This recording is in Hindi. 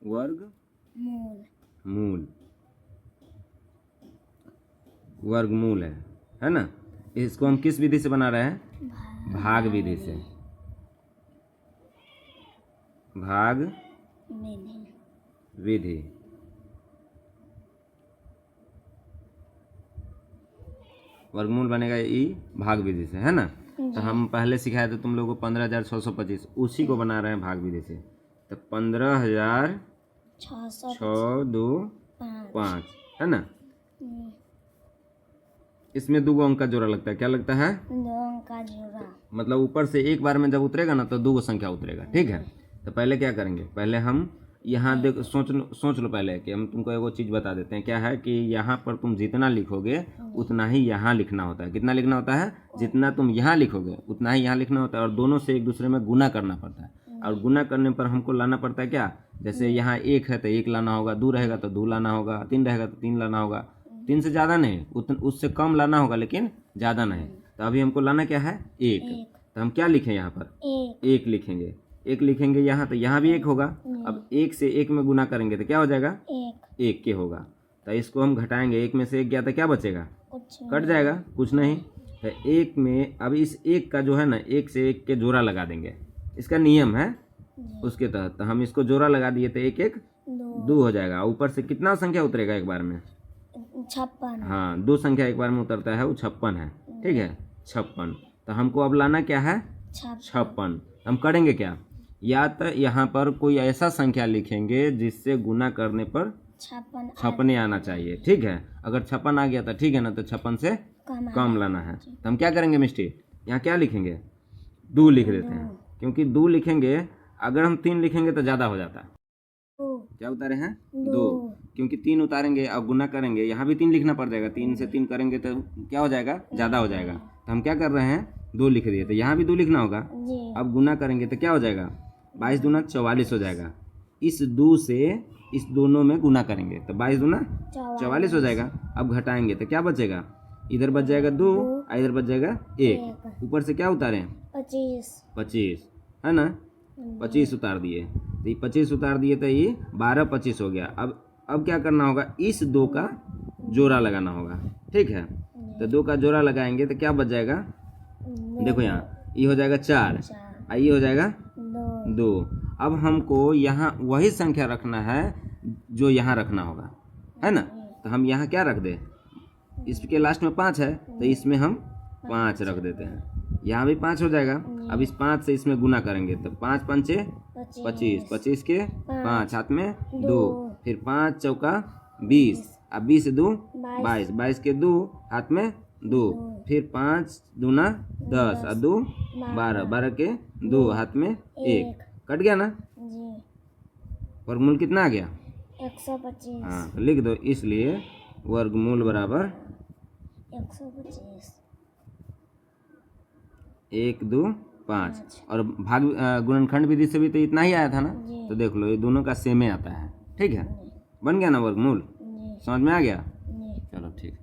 वर्गमूल, वर्गमूल है ना। इसको हम किस विधि से बना रहे हैं? भाग विधि से, भाग विधि। वर्गमूल बनेगा ई भाग विधि से, है ना। तो हम पहले सिखाए थे तुम लोगों को 15,625, उसी को बना रहे हैं भाग विधि से। तो 15,625 है ना। इसमें 2 अंक का जोड़ा लगता है। क्या लगता है? 2 अंक का जोड़ा। मतलब ऊपर से एक बार में जब उतरेगा ना तो 2 संख्या उतरेगा। ठीक है। तो पहले क्या करेंगे? पहले हम यहाँ देख सोच लो पहले कि हम तुमको एगो चीज़ बता देते हैं। क्या है कि यहाँ पर तुम जितना लिखोगे उतना ही यहाँ लिखना होता है। कितना लिखना होता है? जितना तुम यहाँ लिखोगे उतना ही यहाँ लिखना होता है। और दोनों से एक दूसरे में गुना करना पड़ता है। और गुना करने पर हमको लाना पड़ता है क्या? जैसे यहाँ 1 है तो 1 लाना होगा, 2 रहेगा तो 2 लाना होगा, 3 रहेगा तो 3 लाना होगा। 3 से ज़्यादा नहीं, उससे कम लाना होगा लेकिन ज़्यादा नहीं। तो अभी हमको लाना क्या है? 1। तो हम क्या लिखें यहाँ पर? 1 लिखेंगे। 1 लिखेंगे यहाँ, तो यहाँ भी 1 होगा। अब 1 से 1 में गुना करेंगे तो क्या हो जाएगा? 1 के होगा। तो इसको हम घटाएंगे। 1 में से 1 गया तो क्या बचेगा? कट जाएगा, कुछ नहीं। तो 1 में अब इस 1 का जो है ना, 1 से 1 के जोड़ा लगा देंगे। इसका नियम है उसके तहत। तो हम इसको जोड़ा लगा दिए तो 1 1 2 हो जाएगा। ऊपर से कितना संख्या उतरेगा एक बार में? 56। हाँ, 2 संख्या एक बार में उतरता है, वो 56 है। ठीक है, 56। तो हमको अब लाना क्या है? 56। हम करेंगे क्या? या तो यहाँ पर कोई ऐसा संख्या लिखेंगे जिससे गुना करने पर 56 आना चाहिए। ठीक है, अगर 56 आ गया तो ठीक है ना, तो 56 से कम लाना है। तो हम क्या करेंगे मिस्टी? यहाँ क्या लिखेंगे? 2 लिख देते हैं। क्योंकि 2 लिखेंगे, अगर हम 3 लिखेंगे तो ज़्यादा हो जाता है। क्या उतारे हैं? 2। क्योंकि 3 उतारेंगे और गुना करेंगे, यहाँ भी 3 लिखना पड़ जाएगा। 3 से 3 करेंगे तो क्या हो जाएगा? ज़्यादा हो जाएगा। तो हम क्या कर रहे हैं? 2 लिख दिए। तो यहाँ भी 2 लिखना होगा। अब गुना करेंगे तो क्या हो जाएगा? 22 दूना 44 हो जाएगा। इस 2 से इस दोनों में गुना करेंगे तो 22 दूना 44 हो जाएगा। अब घटाएंगे तो क्या बचेगा? इधर बच जाएगा 2 और इधर बच जाएगा 1। ऊपर से क्या उतारें? 25 है ना। 25 उतार दिए। तो ये 25 उतार दिए तो ये 12 25 हो गया। अब क्या करना होगा? इस 2 का जोड़ा लगाना होगा। ठीक है, तो 2 का जोड़ा लगाएंगे तो क्या बच जाएगा? देखो यहाँ ये हो जाएगा 4 और ये हो जाएगा 2। अब हमको यहाँ वही संख्या रखना है जो यहाँ रखना होगा, है ना। तो हम यहाँ क्या रख दें? इसके लास्ट में 5 है तो इसमें हम 5 रख देते हैं। यहाँ भी 5 हो जाएगा। अब इस 5 से इसमें गुना करेंगे तो 5 5 25, 25 के 5 हाथ में 2, फिर 5 चौका 20, अब 20 से 2 22, 22 के 2 हाथ में 2, फिर 5 दूना 10 और 2 12, 12 के 2 हाथ में 1। कट गया ना। वर्गमूल कितना आ गया? 125। हाँ, तो लिख दो। इसलिए वर्गमूल बराबर 125। 1 2 5। और भाग गुणनखंड विधि से भी तो इतना ही आया था ना। तो देख लो ये दोनों का सेम आता है। ठीक है, बन गया ना वर्गमूल। समझ में आ गया? चलो ठीक।